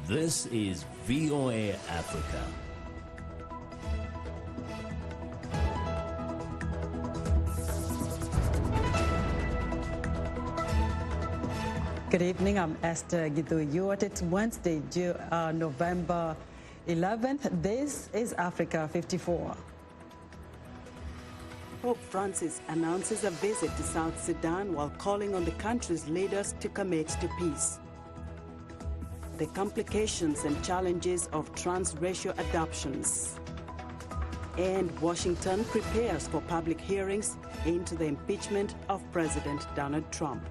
This is VOA Africa. Good evening, I'm Esther Giduyuat. It's Wednesday, November 11th. This is Africa 54. Pope Francis announces a visit to South Sudan while calling on the country's leaders to commit to peace. The complications and challenges of transracial adoptions. And Washington prepares for public hearings into the impeachment of President Donald Trump.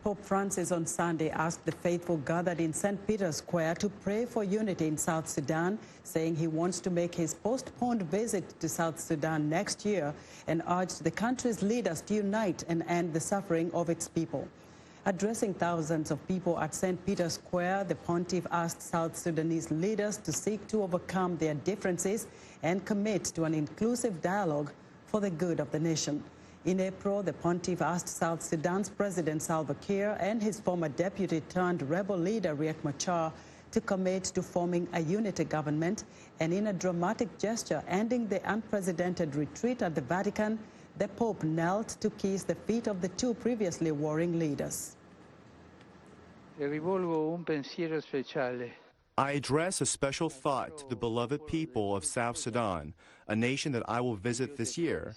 Pope Francis on Sunday asked the faithful gathered in St. Peter's Square to pray for unity in South Sudan, saying he wants to make his postponed visit to South Sudan next year and urged the country's leaders to unite and end the suffering of its people. Addressing thousands of people at St. Peter's Square, the pontiff asked South Sudanese leaders to seek to overcome their differences and commit to an inclusive dialogue for the good of the nation. In April, the pontiff asked South Sudan's President Salva Kiir and his former deputy-turned-rebel leader Riek Machar to commit to forming a unity government, and in a dramatic gesture ending the unprecedented retreat at the Vatican, the Pope knelt to kiss the feet of the two previously warring leaders. I address a special thought to the beloved people of South Sudan, a nation that I will visit this year.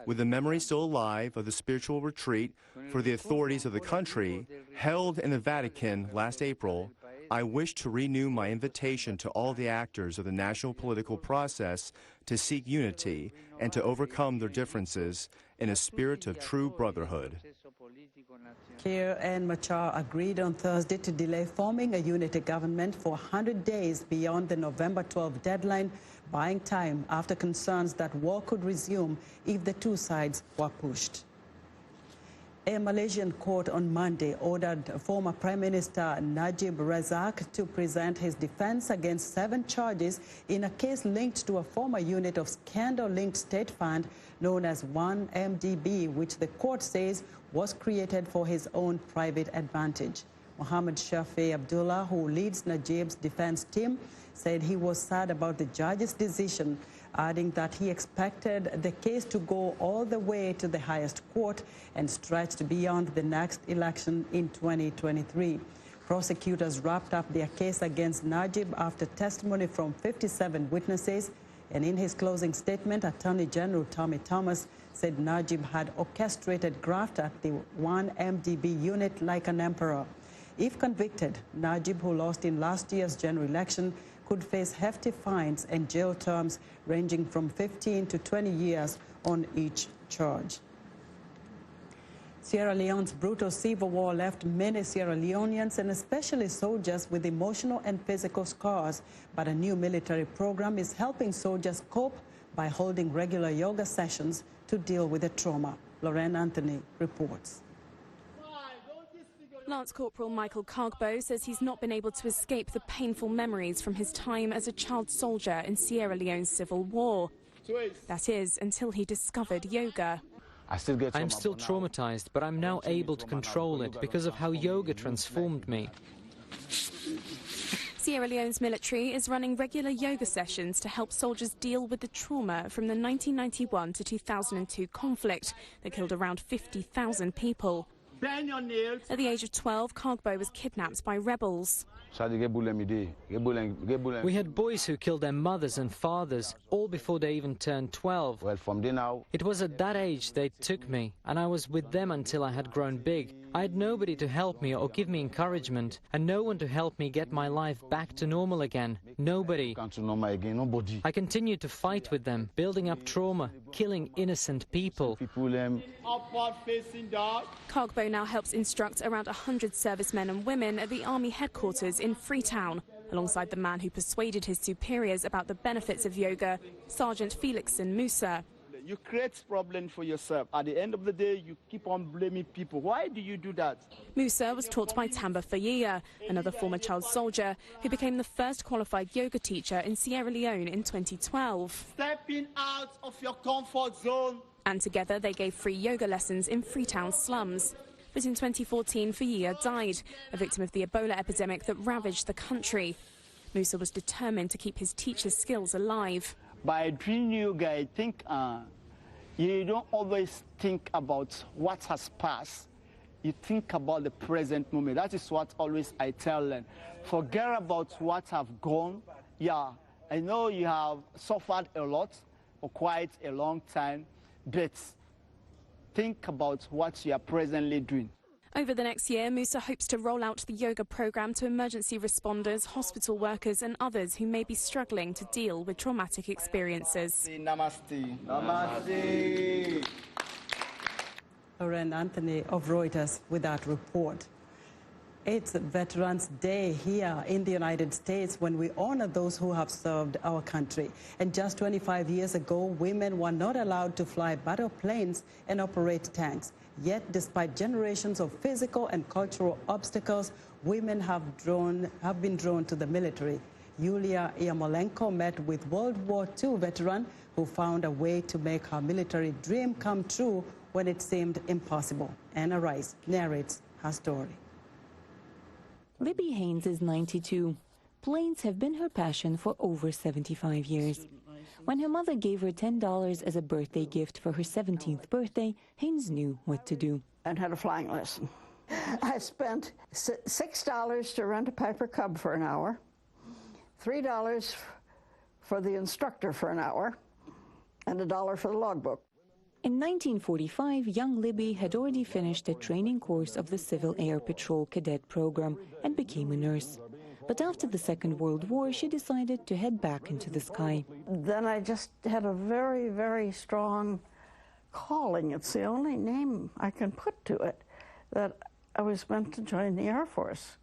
With the memory still alive of the spiritual retreat for the authorities of the country held in the Vatican last April, I wish to renew my invitation to all the actors of the national political process to seek unity and to overcome their differences in a spirit of true brotherhood. Kiir and Machar agreed on Thursday to delay forming a unity government for 100 days beyond the November 12 deadline, buying time after concerns that war could resume if the two sides were pushed. A Malaysian court on Monday ordered former Prime Minister Najib Razak to present his defense against 7 charges in a case linked to a former unit of scandal-linked state fund known as 1MDB, which the court says was created for his own private advantage. Mohammed Shafi Abdullah, who leads Najib's defense team, said he was sad about the judge's decision, adding that he expected the case to go all the way to the highest court and stretched beyond the next election in 2023. Prosecutors wrapped up their case against Najib after testimony from 57 witnesses, and in his closing statement, Attorney General Tommy Thomas said Najib had orchestrated graft at the 1MDB unit like an emperor. If convicted, Najib, who lost in last year's general election, could face hefty fines and jail terms ranging from 15 to 20 years on each charge. Sierra Leone's brutal civil war left many Sierra Leoneans and especially soldiers with emotional and physical scars, but a new military program is helping soldiers cope by holding regular yoga sessions to deal with the trauma. Lorraine Anthony reports. Lance Corporal Michael Cargbo says he's not been able to escape the painful memories from his time as a child soldier in Sierra Leone's civil war. That is, until he discovered yoga. I'm still traumatized, but I'm now able to control it because of how yoga transformed me. Sierra Leone's military is running regular yoga sessions to help soldiers deal with the trauma from the 1991 to 2002 conflict that killed around 50,000 people. At the age of 12, Cargbo was kidnapped by rebels. We had boys who killed their mothers and fathers, all before they even turned 12. It was at that age they took me, and I was with them until I had grown big. I had nobody to help me or give me encouragement, and no one to help me get my life back to normal again. Nobody. I continued to fight with them, building up trauma, killing innocent people. Cargbo now helps instruct around 100 servicemen and women at the Army headquarters in Freetown, alongside the man who persuaded his superiors about the benefits of yoga, Sergeant Felixson Musa. You create problem for yourself. At the end of the day, you keep on blaming people. Why do you do that? Musa was taught by Tamba Fayia, another former child soldier who became the first qualified yoga teacher in Sierra Leone in 2012. Stepping out of your comfort zone. And together they gave free yoga lessons in Freetown slums. But in 2014, Fayia died, a victim of the Ebola epidemic that ravaged the country. Musa was determined to keep his teacher's skills alive. By doing yoga, I think you don't always think about what has passed. You think about the present moment. That is what always I tell them. Forget about what have gone. Yeah, I know you have suffered a lot for quite a long time, but think about what you are presently doing. Over the next year, Musa hopes to roll out the yoga program to emergency responders, hospital workers and others who may be struggling to deal with traumatic experiences. Namaste. Namaste. Lauren Anthony of Reuters with that report. It's Veterans Day here in the United States when we honor those who have served our country. And just 25 years ago, women were not allowed to fly battle planes and operate tanks. Yet, despite generations of physical and cultural obstacles, women have been drawn to the military. Yulia Yarmolenko met with World War II veteran who found a way to make her military dream come true when it seemed impossible. Anna Rice narrates her story. Libby Haynes is 92. Planes have been her passion for over 75 years. When her mother gave her $10 as a birthday gift for her 17th birthday, Haynes knew what to do. And had a flying lesson. I spent $6 to rent a Piper Cub for an hour, $3 for the instructor for an hour, and $1 for the logbook. In 1945, young Libby had already finished a training course of the Civil Air Patrol Cadet program and became a nurse. But after the Second World War, she decided to head back into the sky. Then I just had a very, very strong calling. It's the only name I can put to it, that I was meant to join the Air Force.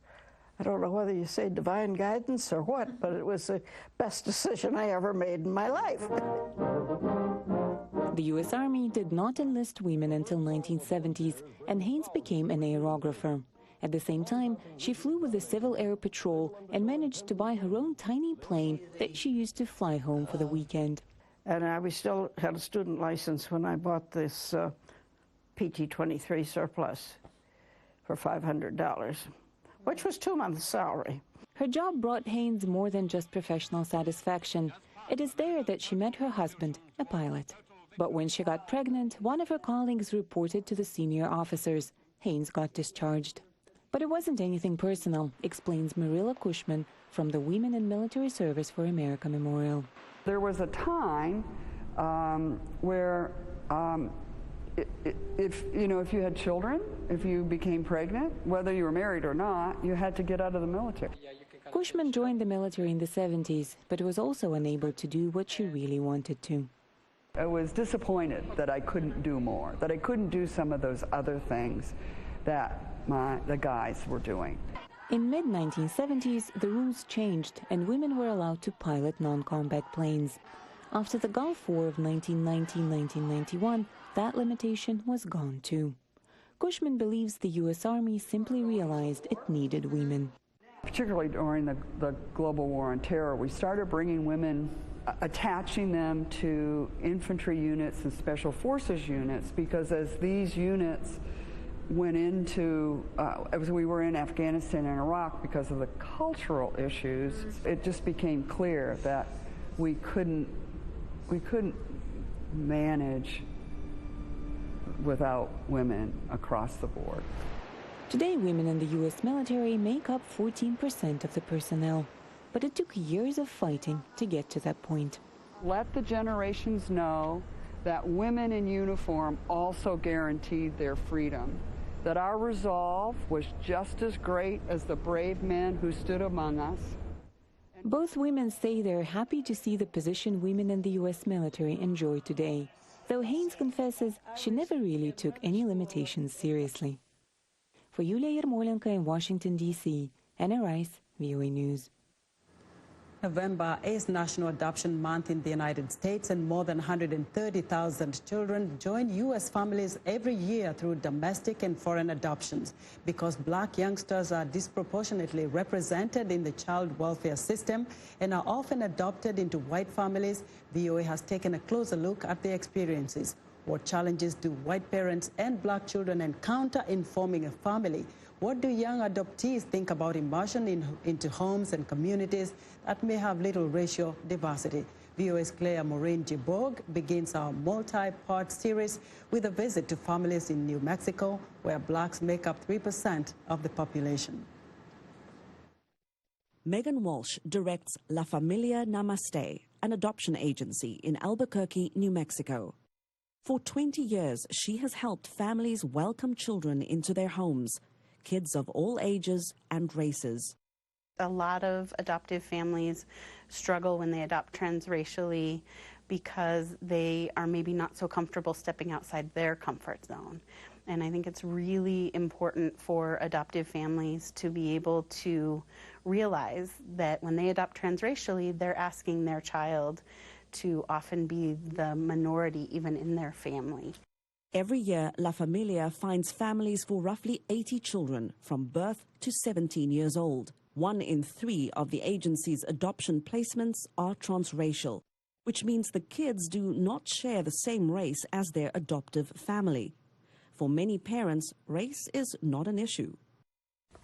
I don't know whether you say divine guidance or what, but it was the best decision I ever made in my life. The U.S. Army did not enlist women until 1970s, and Haynes became an aerographer. At the same time, she flew with the Civil Air Patrol and managed to buy her own tiny plane that she used to fly home for the weekend. And I still had a student license when I bought this PT-23 surplus for $500, which was 2 months' salary. Her job brought Haynes more than just professional satisfaction. It is there that she met her husband, a pilot. But when she got pregnant, one of her colleagues reported to the senior officers. Haynes got discharged. But it wasn't anything personal, explains Marilla Cushman from the Women in Military Service for America Memorial. There was a time where if you had children, if you became pregnant, whether you were married or not, you had to get out of the military. Cushman joined the military in the 70s, but was also unable to do what she really wanted to. I was disappointed that I couldn't do more, that I couldn't do some of those other things that the guys were doing. In mid-1970s, the rules changed and women were allowed to pilot non-combat planes. After the Gulf War of 1990-1991, that limitation was gone too. Cushman believes the U.S. Army simply realized it needed women. Particularly during the global war on terror, we started bringing women, attaching them to infantry units and special forces units, because as these units went into, as we were in Afghanistan and Iraq, because of the cultural issues, it just became clear that we couldn't manage without women across the board. Today, women in the U.S. military make up 14% of the personnel, but it took years of fighting to get to that point. Let the generations know that women in uniform also guaranteed their freedom, that our resolve was just as great as the brave men who stood among us. Both women say they're happy to see the position women in the U.S. military enjoy today, though Haynes confesses she never really took any limitations seriously. For Yulia Yarmolenko in Washington, D.C., Anna Rice, VOA News. November is National Adoption Month in the United States, and more than 130,000 children join U.S. families every year through domestic and foreign adoptions. Because black youngsters are disproportionately represented in the child welfare system and are often adopted into white families, VOA has taken a closer look at their experiences. What challenges do white parents and black children encounter in forming a family? What do young adoptees think about immersion into homes and communities that may have little racial diversity? VOA's Claire Maureen Giborg begins our multi-part series with a visit to families in New Mexico, where blacks make up 3% of the population. Megan Walsh directs La Familia Namaste, an adoption agency in Albuquerque, New Mexico. For 20 years, she has helped families welcome children into their homes, kids of all ages and races. A lot of adoptive families struggle when they adopt transracially because they are maybe not so comfortable stepping outside their comfort zone. And I think it's really important for adoptive families to be able to realize that when they adopt transracially, they're asking their child to often be the minority even in their family. Every year, La Familia finds families for roughly 80 children from birth to 17 years old. 1 in 3 of the agency's adoption placements are transracial, which means the kids do not share the same race as their adoptive family. For many parents, race is not an issue.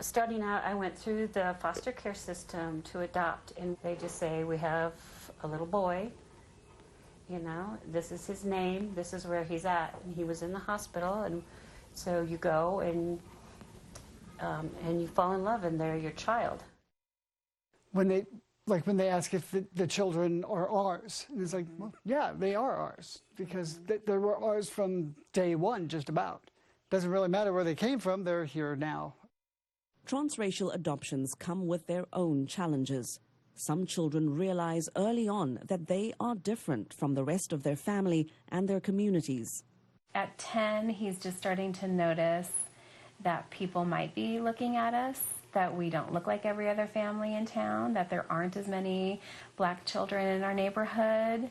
Starting out, I went through the foster care system to adopt, and they just say, we have a little boy. You know, this is his name, this is where he's at. And he was in the hospital, and so you go and you fall in love, and they're your child. When they ask if the children are ours, and it's like, well, yeah, they are ours, because they were ours from day one, just about. Doesn't really matter where they came from, they're here now. Transracial adoptions come with their own challenges. Some children realize early on that they are different from the rest of their family and their communities. At 10, he's just starting to notice that people might be looking at us, that we don't look like every other family in town, that there aren't as many black children in our neighborhood.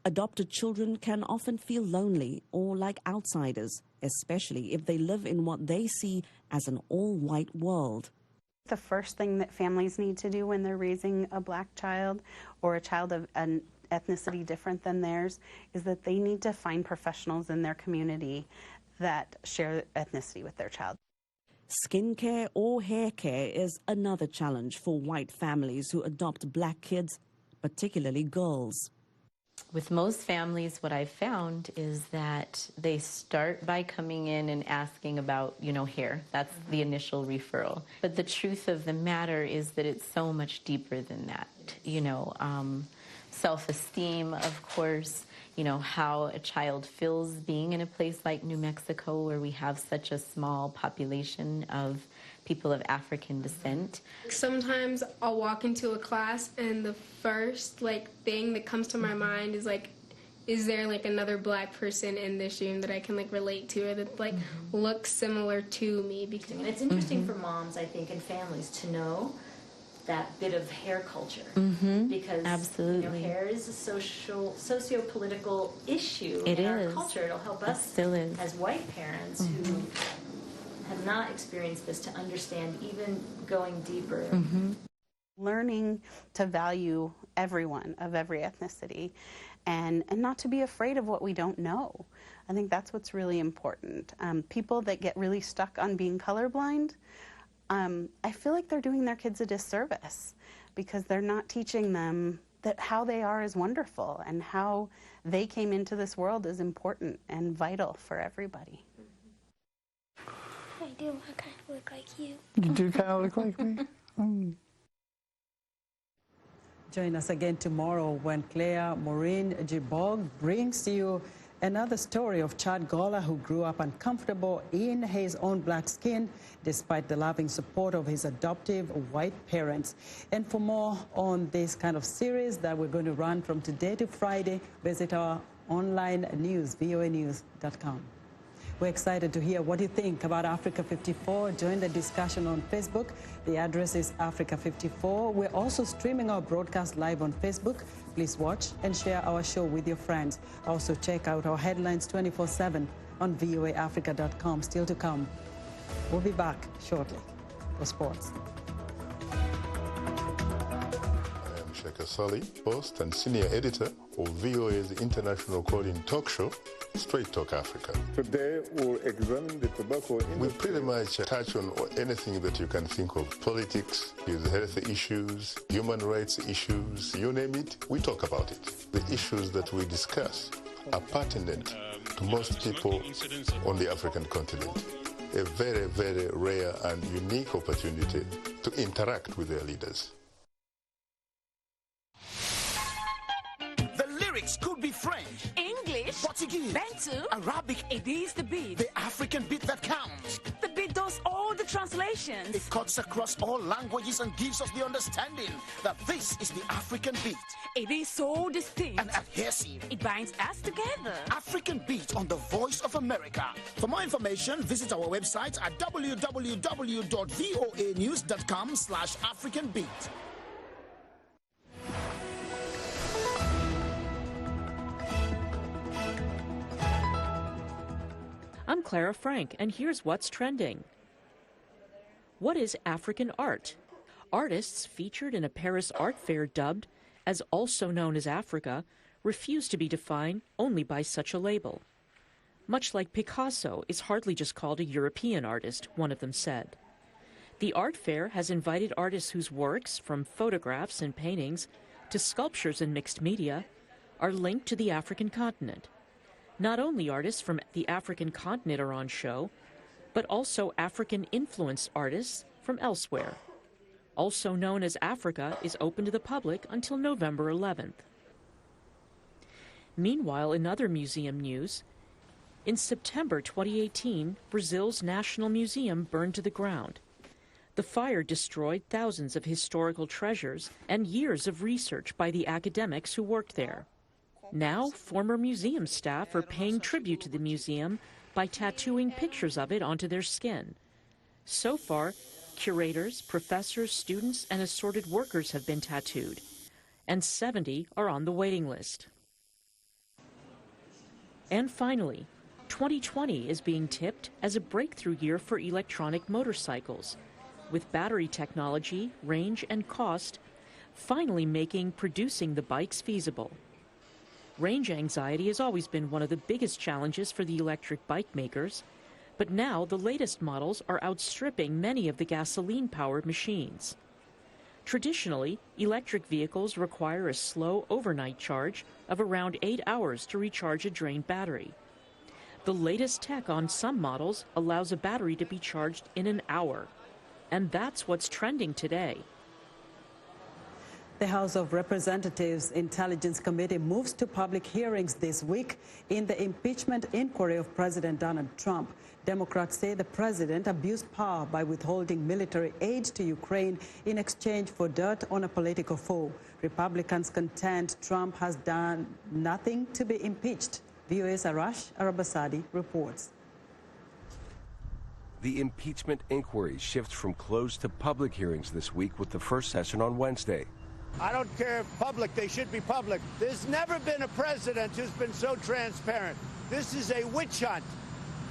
Adopted children can often feel lonely or like outsiders, especially if they live in what they see as an all-white world. The first thing that families need to do when they're raising a black child or a child of an ethnicity different than theirs is that they need to find professionals in their community that share ethnicity with their child. Skin care or hair care is another challenge for white families who adopt black kids, particularly girls. With most families, what I've found is that they start by coming in and asking about, hair. That's the initial referral. But the truth of the matter is that it's so much deeper than that. Self-esteem, of course, how a child feels being in a place like New Mexico, where we have such a small population of people of African descent. Sometimes I'll walk into a class and the first thing that comes to my mind is is there another black person in this room that I can relate to or that looks similar to me? Because and it's interesting for moms, I think, and families to know that bit of hair culture, because absolutely. Hair is a socio-political issue in our culture. It'll help us as white parents who have not experienced this to understand, even going deeper. Learning to value everyone of every ethnicity and not to be afraid of what we don't know. I think that's what's really important. People that get really stuck on being colorblind, I feel like they're doing their kids a disservice because they're not teaching them that how they are is wonderful and how they came into this world is important and vital for everybody. I do kind of look like you. You do kind of look like me? Join us again tomorrow when Claire Maureen Giborg brings you another story of Chad Gola, who grew up uncomfortable in his own black skin despite the loving support of his adoptive white parents. And for more on this kind of series that we're going to run from today to Friday, visit our online news, voanews.com. We're excited to hear what you think about Africa 54. Join the discussion on Facebook. The address is Africa 54. We're also streaming our broadcast live on Facebook. Please watch and share our show with your friends. Also check out our headlines 24/7 on voaafrica.com. Still to come. We'll be back shortly for sports. Sheikh Sali, host and senior editor of VOA's international call-in talk show, Straight Talk Africa. Today we'll examine the tobacco industry. We pretty much touch on anything that you can think of. Politics, health issues, human rights issues, you name it, we talk about it. The issues that we discuss are pertinent to most people on the African continent. A very, very rare and unique opportunity to interact with their leaders. Could be French, English, Portuguese, Bantu, Arabic. It is the beat. The African beat that counts. The beat does all the translations. It cuts across all languages and gives us the understanding that this is the African beat. It is so distinct and adhesive. It binds us together. African beat on the Voice of America. For more information, visit our website at www.voanews.com/AfricanBeat. I'm Clara Frank, and here's what's trending. What is African art? Artists featured in a Paris art fair dubbed as also known as Africa refuse to be defined only by such a label. Much like Picasso is hardly just called a European artist, one of them said. The art fair has invited artists whose works, from photographs and paintings to sculptures and mixed media, are linked to the African continent. Not only artists from the African continent are on show, but also African-influenced artists from elsewhere. Also known as Africa is open to the public until November 11th. Meanwhile, in other museum news, in September 2018, Brazil's National Museum burned to the ground. The fire destroyed thousands of historical treasures and years of research by the academics who worked there. Now, former museum staff are paying tribute to the museum by tattooing pictures of it onto their skin. So far, curators, professors, students, and assorted workers have been tattooed, and 70 are on the waiting list. And finally, 2020 is being tipped as a breakthrough year for electronic motorcycles, with battery technology, range, and cost finally making producing the bikes feasible. Range anxiety has always been one of the biggest challenges for the electric bike makers, but now the latest models are outstripping many of the gasoline-powered machines. Traditionally, electric vehicles require a slow overnight charge of around 8 hours to recharge a drained battery. The latest tech on some models allows a battery to be charged in an hour, and that's what's trending today. The House of Representatives Intelligence Committee moves to public hearings this week in the impeachment inquiry of President Donald Trump. Democrats say the president abused power by withholding military aid to Ukraine in exchange for dirt on a political foe. Republicans contend Trump has done nothing to be impeached. VOA's Arash Arabasadi reports. The impeachment inquiry shifts from closed to public hearings this week with the first session on Wednesday. I don't care if public, they should be public. There's never been a president who's been so transparent. This is a witch hunt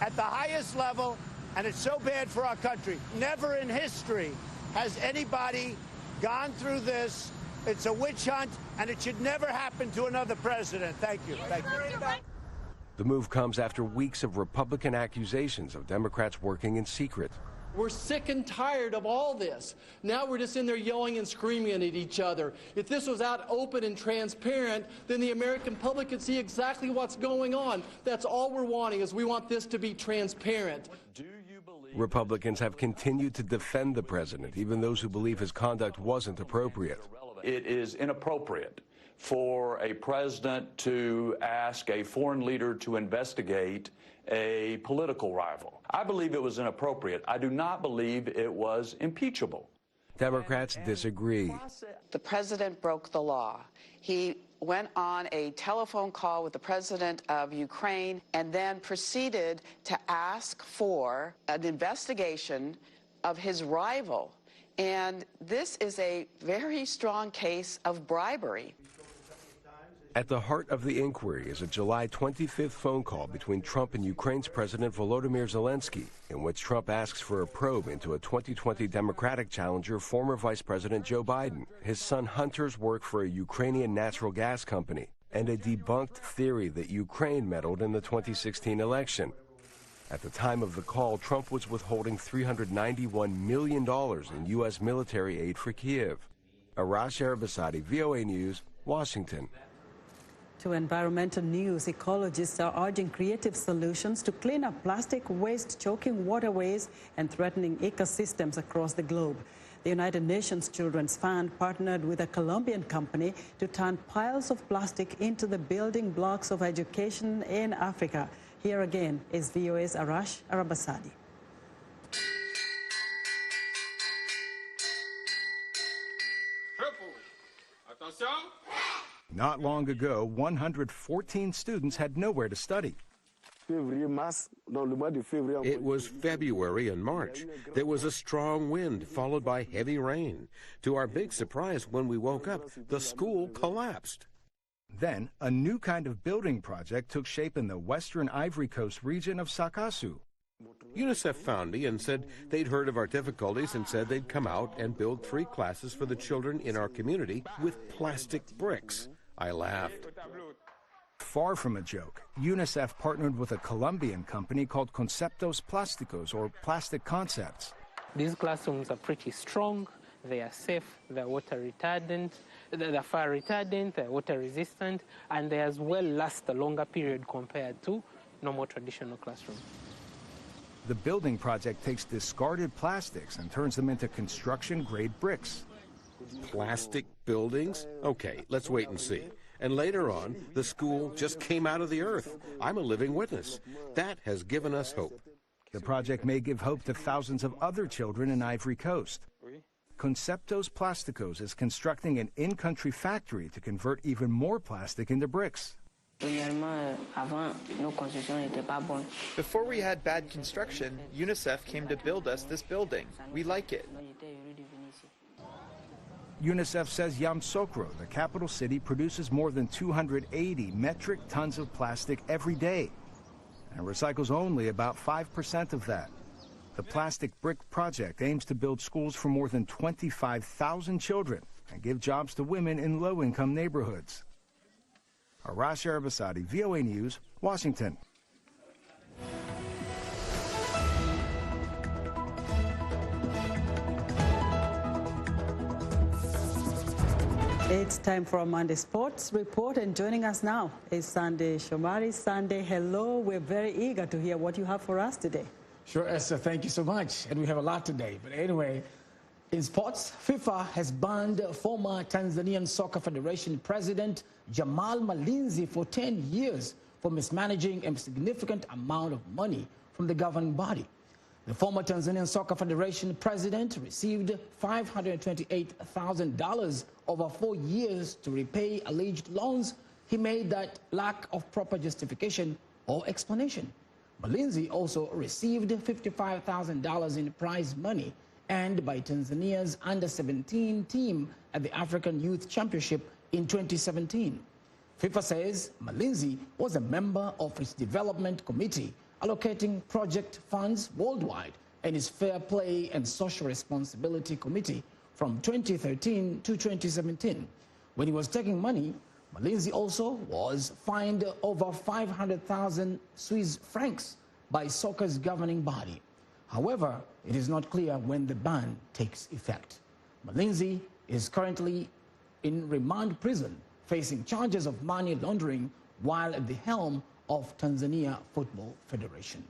at the highest level, and it's so bad for our country. Never in history has anybody gone through this. It's a witch hunt, and it should never happen to another president. Thank you. Thank you. The move comes after weeks of Republican accusations of Democrats working in secret. We're sick and tired of all this. Now we're just in there yelling and screaming at each other. If this was out open and transparent, then the American public could see exactly what's going on. That's all we're wanting, is we want this to be transparent. Republicans have continued to defend the president, even those who believe his conduct wasn't appropriate. It is inappropriate for a president to ask a foreign leader to investigate a political rival. I believe it was inappropriate. I do not believe it was impeachable. Democrats disagree. The president broke the law. He went on a telephone call with the president of Ukraine and then proceeded to ask for an investigation of his rival. And this is a very strong case of bribery. At the heart of the inquiry is a July 25th phone call between Trump and Ukraine's President Volodymyr Zelensky, in which Trump asks for a probe into a 2020 Democratic challenger, former Vice President Joe Biden, his son Hunter's work for a Ukrainian natural gas company, and a debunked theory that Ukraine meddled in the 2016 election. At the time of the call, Trump was withholding $391 million in U.S. military aid for Kiev. Arash Arabasadi, VOA News, Washington. To environmental news, ecologists are urging creative solutions to clean up plastic waste choking waterways and threatening ecosystems across the globe. The United Nations Children's Fund partnered with a Colombian company to turn piles of plastic into the building blocks of education in Africa. Here again is VOA's Arash Arabasadi. Not long ago, 114 students had nowhere to study. It was February and March. There was a strong wind followed by heavy rain. To our big surprise, when we woke up, the school collapsed. Then, a new kind of building project took shape in the western Ivory Coast region of Sakasu. UNICEF found me and said they'd heard of our difficulties and said they'd come out and build 3 classes for the children in our community with plastic bricks. I laughed. Far from a joke, UNICEF partnered with a Colombian company called Conceptos Plásticos, or Plastic Concepts. These classrooms are pretty strong, they are safe, they're water retardant, they're fire retardant, they're water resistant, and they as well last a longer period compared to normal traditional classrooms. The building project takes discarded plastics and turns them into construction-grade bricks. Plastic buildings? Okay, let's wait and see. And later on, the school just came out of the earth. I'm a living witness. That has given us hope. The project may give hope to thousands of other children in Ivory Coast. Conceptos Plásticos is constructing an in-country factory to convert even more plastic into bricks. Before we had bad construction, UNICEF came to build us this building. We like it. UNICEF says Yamoussoukro, the capital city, produces more than 280 metric tons of plastic every day and recycles only about 5% of that. The Plastic Brick Project aims to build schools for more than 25,000 children and give jobs to women in low-income neighborhoods. Arash Arabasadi, VOA News, Washington. It's time for our Monday Sports Report, and joining us now is Sunday Shomari. Sunday, hello. We're very eager to hear what you have for us today. Sure, Esther, thank you so much. And we have a lot today. But anyway, in sports, FIFA has banned former Tanzanian Soccer Federation President Jamal Malinzi for 10 years for mismanaging a significant amount of money from the governing body. The former Tanzanian Soccer Federation president received $528,000 over 4 years to repay alleged loans he made that lack of proper justification or explanation. Malinzi also received $55,000 in prize money earned by Tanzania's under-17 team at the African Youth Championship in 2017. FIFA says Malinzi was a member of its development committee allocating project funds worldwide and its Fair Play and Social Responsibility Committee from 2013 to 2017. When he was taking money, Malinzi also was fined over 500,000 Swiss francs by soccer's governing body. However, it is not clear when the ban takes effect. Malinzi is currently in remand prison, facing charges of money laundering while at the helm of Tanzania Football Federation.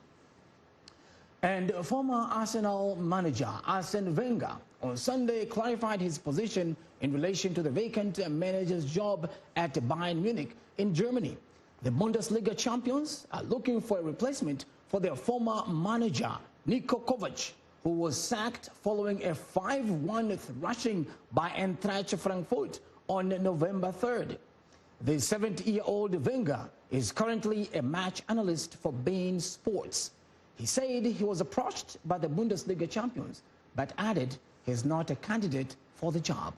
And former Arsenal manager Arsene Wenger on Sunday clarified his position in relation to the vacant manager's job at Bayern Munich in Germany. The Bundesliga champions are looking for a replacement for their former manager, Niko Kovac, who was sacked following a 5-1 thrashing by Eintracht Frankfurt on November 3rd. The 70-year-old Wenger is currently a match analyst for beIN Sports. He said he was approached by the Bundesliga champions, but added he's not a candidate for the job.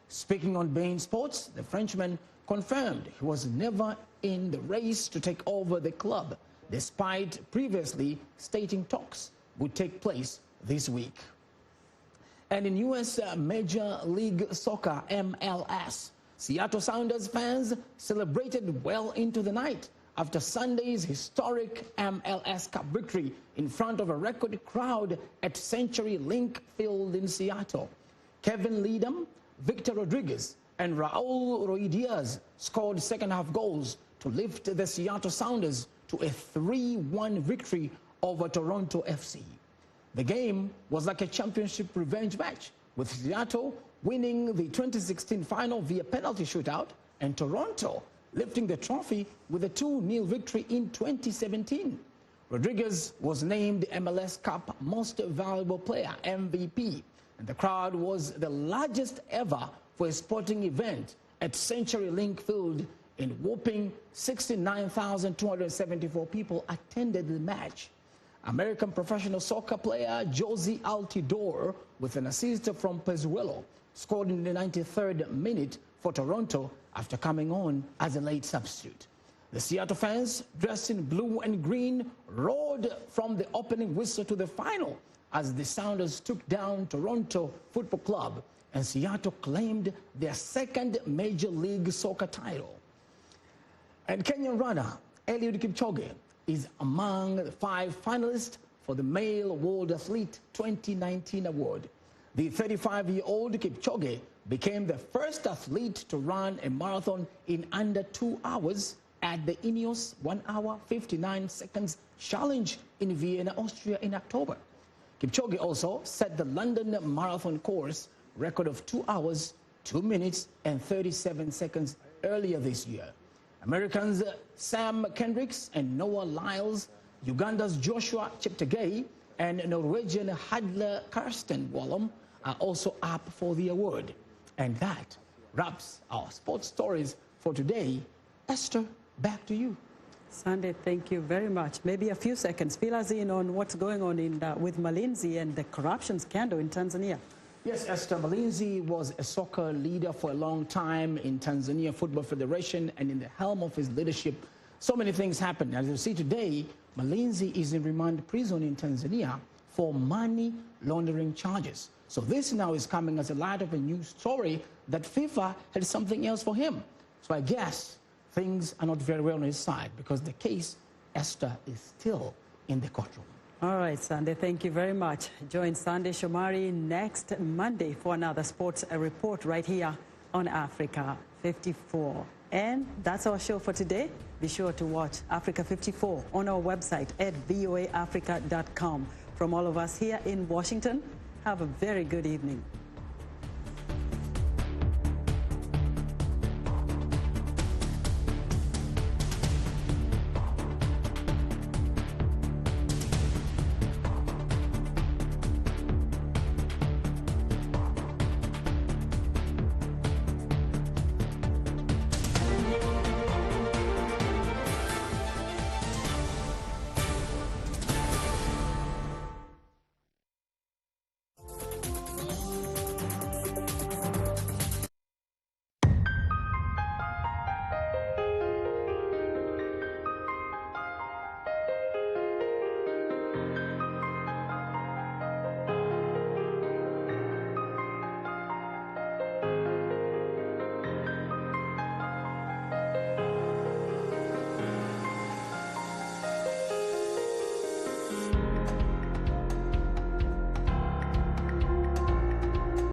Speaking on beIN Sports, the Frenchman confirmed he was never in the race to take over the club, despite previously stating talks would take place this week. And in U.S. Major League Soccer, MLS, Seattle Sounders fans celebrated well into the night after Sunday's historic MLS Cup victory in front of a record crowd at CenturyLink Field in Seattle. Kevin Leadham, Victor Rodriguez, and Raul Ruidiaz scored second-half goals to lift the Seattle Sounders to a 3-1 victory over Toronto FC. The game was like a championship revenge match, with Seattle winning the 2016 final via penalty shootout and Toronto lifting the trophy with a 2-0 victory in 2017. Rodriguez was named MLS Cup Most Valuable Player, MVP, and the crowd was the largest ever for a sporting event at CenturyLink Field. In whopping 69,274 people attended the match. American professional soccer player Josie Altidore, with an assist from Pezuelo, scored in the 93rd minute for Toronto after coming on as a late substitute. The Seattle fans, dressed in blue and green, roared from the opening whistle to the final as the Sounders took down Toronto Football Club, and Seattle claimed their second Major League Soccer title. And Kenyan runner Eliud Kipchoge is among the 5 finalists for the Male World Athlete 2019 award. The 35-year-old Kipchoge became the first athlete to run a marathon in under 2 hours at the Ineos 1 hour 59 seconds challenge in Vienna, Austria in October. Kipchoge also set the London Marathon course record of 2 hours, 2 minutes and 37 seconds earlier this year. Americans Sam Kendricks and Noah Lyles, Uganda's Joshua Cheptegei, and Norwegian Hadler Karsten Wallum are also up for the award. And that wraps our sports stories for today. Esther, back to you. Sunday, thank you very much. Maybe a few seconds. Fill us in on what's going on with Malinzi and the corruption scandal in Tanzania. Yes, Esther, Malinzi was a soccer leader for a long time in Tanzania Football Federation, and in the helm of his leadership, so many things happened. As you see today, Malinzi is in remand prison in Tanzania for money laundering charges. So this now is coming as a light of a new story that FIFA had something else for him. So I guess things are not very well on his side, because the case, Esther, is still in the courtroom. All right, Sunday, thank you very much. Join Sunday Shomari next Monday for another sports report right here on Africa 54. And that's our show for today. Be sure to watch Africa 54 on our website at voaafrica.com. From all of us here in Washington, have a very good evening.